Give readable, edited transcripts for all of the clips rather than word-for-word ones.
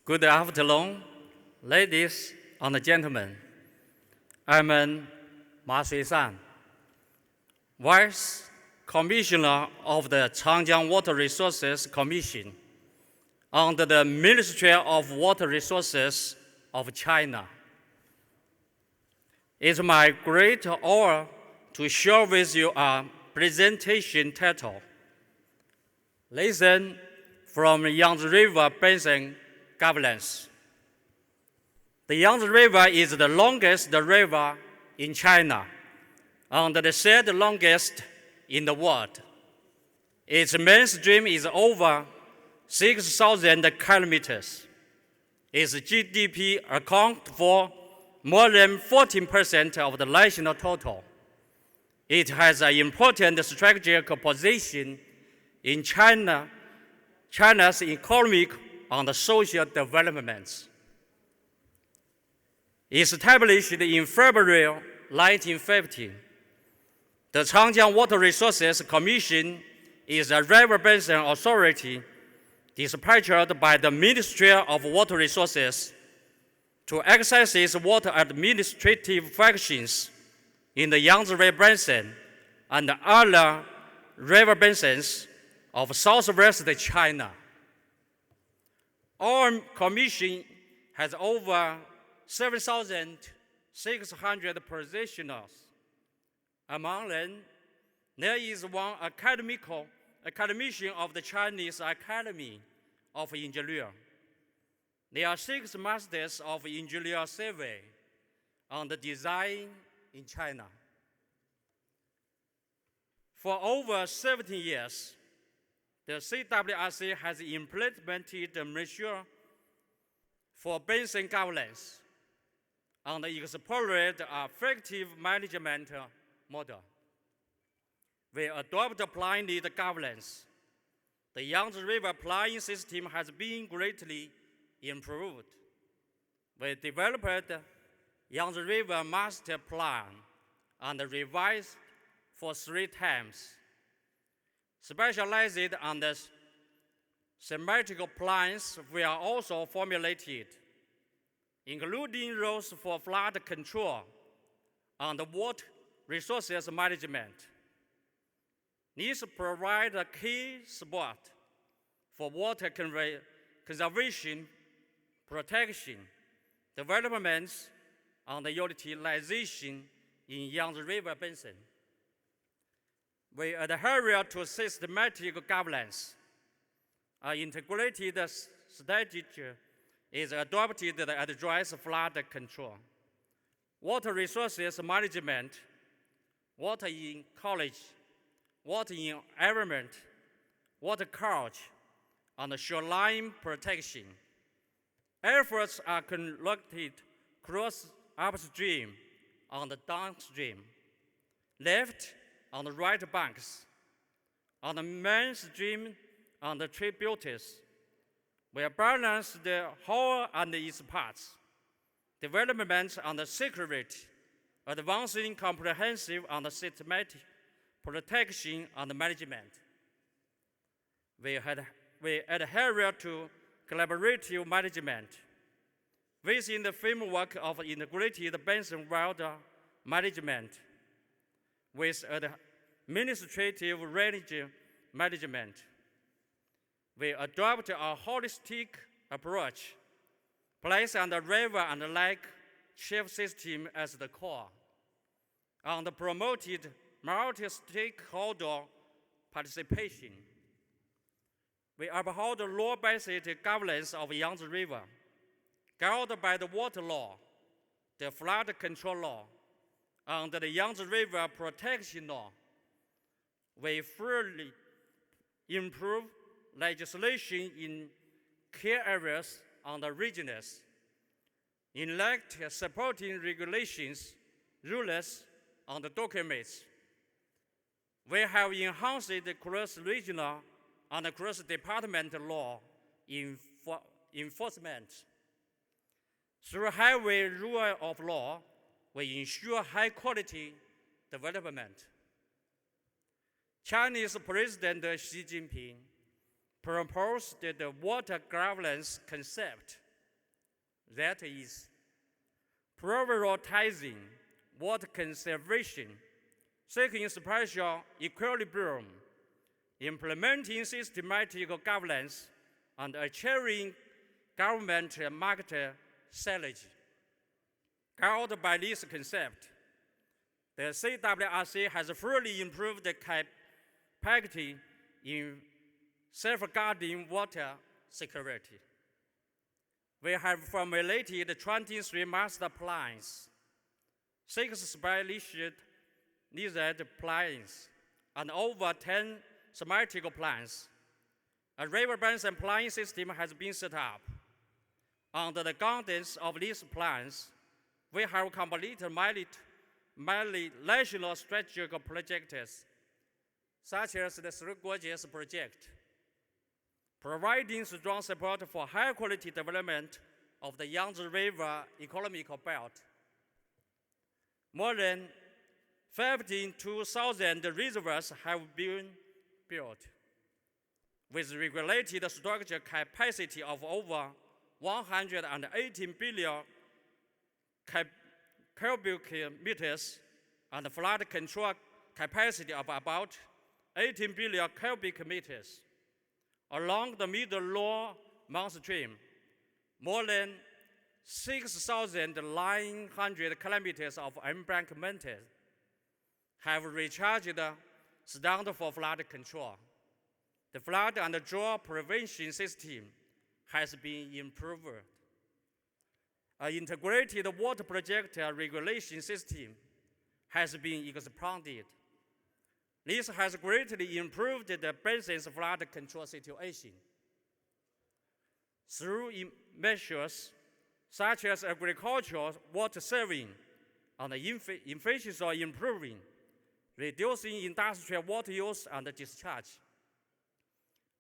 Good afternoon, ladies and gentlemen. I'm Shuishan, Vice Commissioner of the Changjiang Water Resources Commission under the Ministry of Water Resources of China. It's my great honor to share with you a presentation titled Lesson from Yangtze River Basin Governance. The Yangtze River is the longest river in China and the third longest in the world. Its main stream is over 6,000 kilometers. Its GDP accounts for more than 14% of the national total. It has an important strategic position in China's economic and social developments. Established in February 1950, the Changjiang Water Resources Commission is a river basin authority dispatched by the Ministry of Water Resources to access its water administrative functions in the Yangtze River Basin and other river basins of southwest China. Our commission has over 7,600 professionals. Among them, there is one academician of the Chinese Academy of Engineering. There are 6 masters of engineering survey and design in China. For over 17 years, the CWRC has implemented a measure for basin governance and explored an effective management model. We adopt planned governance. The Yangtze River planning system has been greatly improved. We developed Yangtze River Master Plan and revised for 3 times. Specialized on the thematic plans were also formulated, including rules for flood control and water resources management. These provide a key support for water conservation, protection, development, and utilization in Yangtze River Basin. We adhere to systematic governance. An integrated strategy is adopted to address flood control, water resources management, water in college, water in environment, water culture, and shoreline protection. Efforts are conducted cross upstream and downstream, left and right banks, on the mainstream and the tributaries. We balance the whole and its parts, development and security, advancing comprehensive and systematic protection and management. We adhere to collaborative management within the framework of integrated basin water management with administrative range management. We adopt a holistic approach, place on the river and lake chief system as the core, and promoted multi-stakeholder participation. We uphold the law-based governance of Yangtze River, guided by the water law, the flood control law, and the Yangtze River protection law. We further improve legislation in key areas and regions, enact supporting regulations, rules, and documents. We have enhanced the cross-regional and cross-department law enforcement. Through highway rule of law, we ensure high-quality development. Chinese President Xi Jinping proposed the water governance concept That is, prioritizing water conservation, seeking spatial equilibrium, implementing systematic governance, and achieving government market synergy. Guided by this concept, the CWRC has fully improved the capacity in safeguarding water security. We have formulated 23 master plans, 6 specialized plans, and over 10 thematic plans. A river basin planning system has been set up. Under the guidance of these plans, we have completed many national strategic projects, such as the Three Gorges project, providing strong support for high-quality development of the Yangtze River economic belt. More than 52,000 reservoirs have been built, with regulated storage capacity of over 118 billion cubic meters and flood control capacity of about 18 billion cubic meters. Along the middle lower mainstream, more than 6,900 kilometers of embankment have recharged stand for flood control. The flood and drought prevention system has been improved. An integrated water project regulation system has been expanded. This has greatly improved the basin's flood control situation. Through measures such as agricultural water saving and efficiency improving, reducing industrial water use and discharge,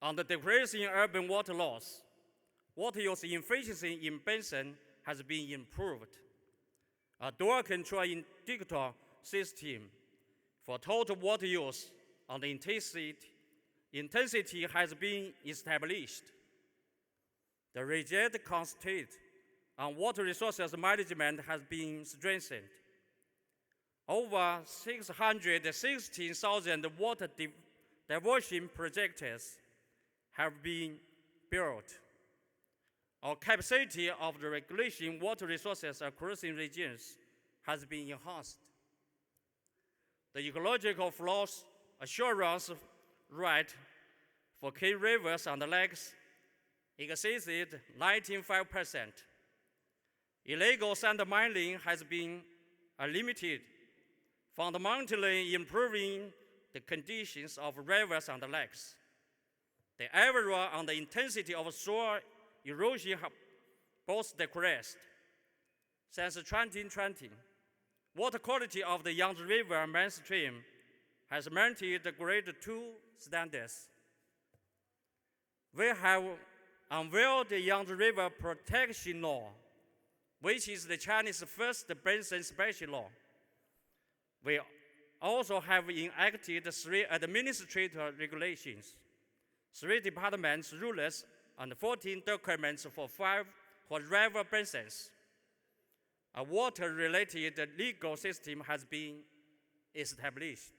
and decreasing urban water loss, water use efficiency in basin has been improved. A dual control indicator system for total water use and intensity has been established. The rigid constraint on water resources management has been strengthened. Over 616,000 water diversion projects have been built. Our capacity of the regulation water resources across regions has been enhanced. The ecological flow assurance rate for key rivers and lakes exceeded 95%. Illegal sand mining has been limited, fundamentally improving the conditions of rivers and lakes. The area and the intensity of soil erosion have both decreased. Since 2020, water quality of the Yangtze River mainstream has maintained grade 2 standards. We have unveiled the Yangtze River Protection Law, which is the Chinese first basin special law. We also have enacted 3 administrative regulations, 3 departments rules, and 14 documents for 5 river basins. A water-related legal system has been established.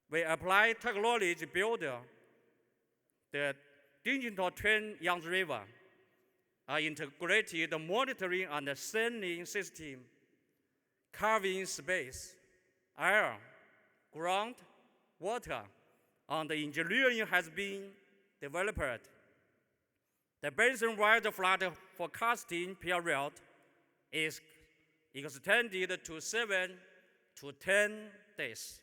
We apply technology to build the digital twin Yangtze River, an integrated monitoring and sensing system covering space, air, ground, water, and the engineering has been developed. The basin-wide flood forecasting period is extended to 7 to 10 days.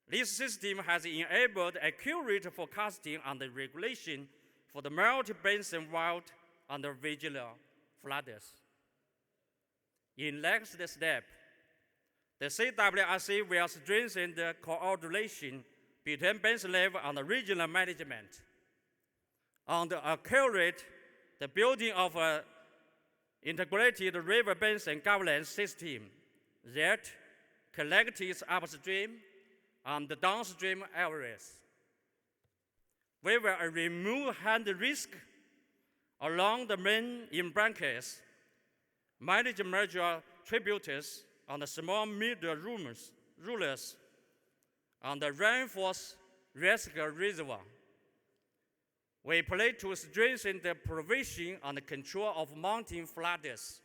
This system has enabled accurate forecasting and regulation for the multi-basin wide and regional floods. In next step, the CWRC will strengthen the coordination between basin level and regional management, and accelerate the building of an integrated river basin governance system that collects upstream and downstream areas. We will remove hand risk along the main embankments, manage major tributaries and the small middle rulers, and reinforce reservoir reservoir. We plan to strengthen the provision and control of mountain flooders,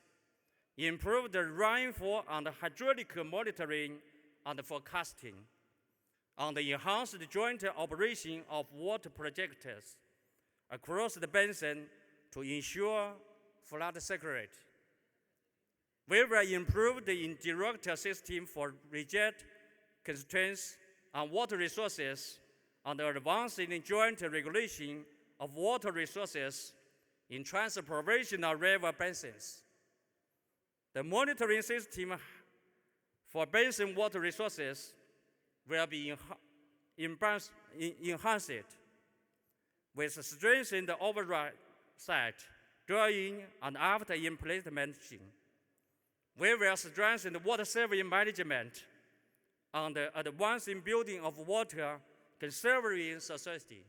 improve the rainfall and hydraulic monitoring and forecasting, and enhance the joint operation of water projects across the basin to ensure flood security. We will improve the indirect system for reject constraints on water resources and advance in joint regulation of water resources in trans-provincial river basins. The monitoring system for basin water resources will be enhanced with strengthened oversight during and after implementation. We will strengthen the water saving management and advance in building of water conserving society.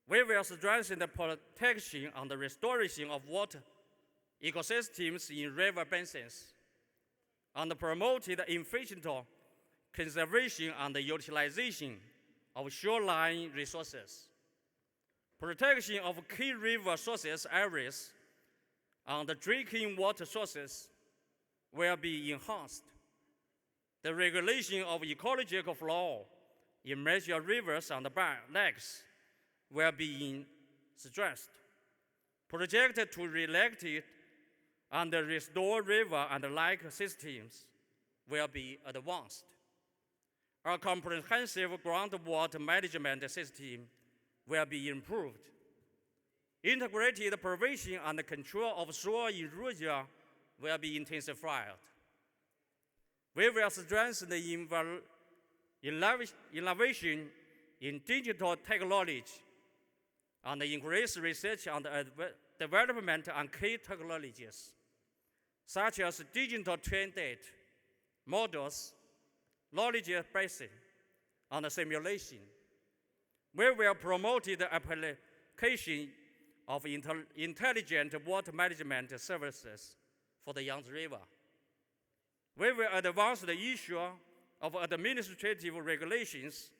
We will strengthen the protection and the restoration of water ecosystems in river basins and promote the efficient conservation and utilization of shoreline resources. Protection of key river sources areas and drinking water sources will be enhanced. The regulation of ecological flow in major rivers and lakes will be stressed. Projects to relate it and restore river and lake systems will be advanced. A comprehensive groundwater management system will be improved. Integrated provision and control of soil erosion will be intensified. We will strengthen the innovation in digital technology and increase research and development on key technologies, such as digital twin data, models, knowledge basing, and simulation. We will promote the application of intelligent water management services for the Yangtze River. We will advance the issue of administrative regulations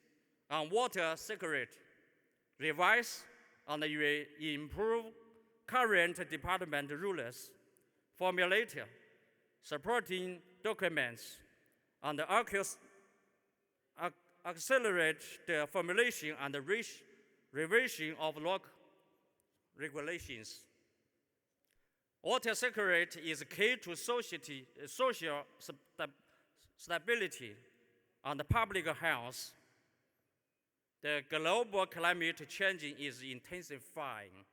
on water security, revise and improve current department rules, formulate supporting documents, and accelerate the formulation and revision of local regulations. Water security is key to social stability and public health. The global climate change is intensifying,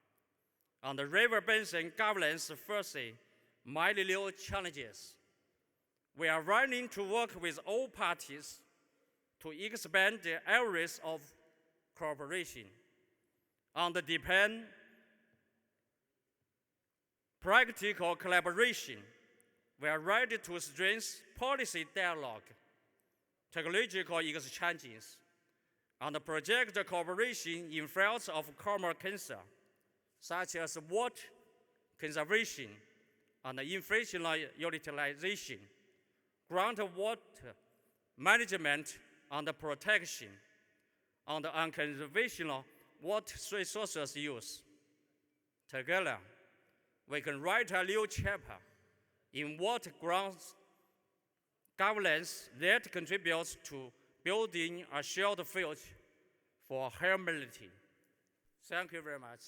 and the river basin governance faces many new challenges. We are running to work with all parties to expand the areas of cooperation and deepen practical collaboration. We are ready to strengthen policy dialogue, technological exchanges, and project cooperation in fields of common concern, such as water conservation and efficient utilization, groundwater management and protection, and unconventional water resources use. Together, we can write a new chapter in water grounds governance that contributes to building a shared future for humanity. Thank you very much.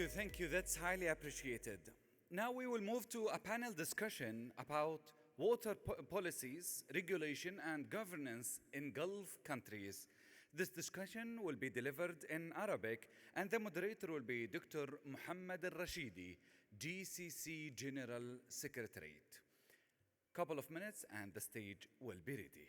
Thank you. That's highly appreciated. Now we will move to a panel discussion about water policies, regulation, and governance in Gulf countries. This discussion will be delivered in Arabic, and the moderator will be Dr. Muhammad al-Rashidi, GCC General Secretariat. Couple of minutes, and the stage will be ready.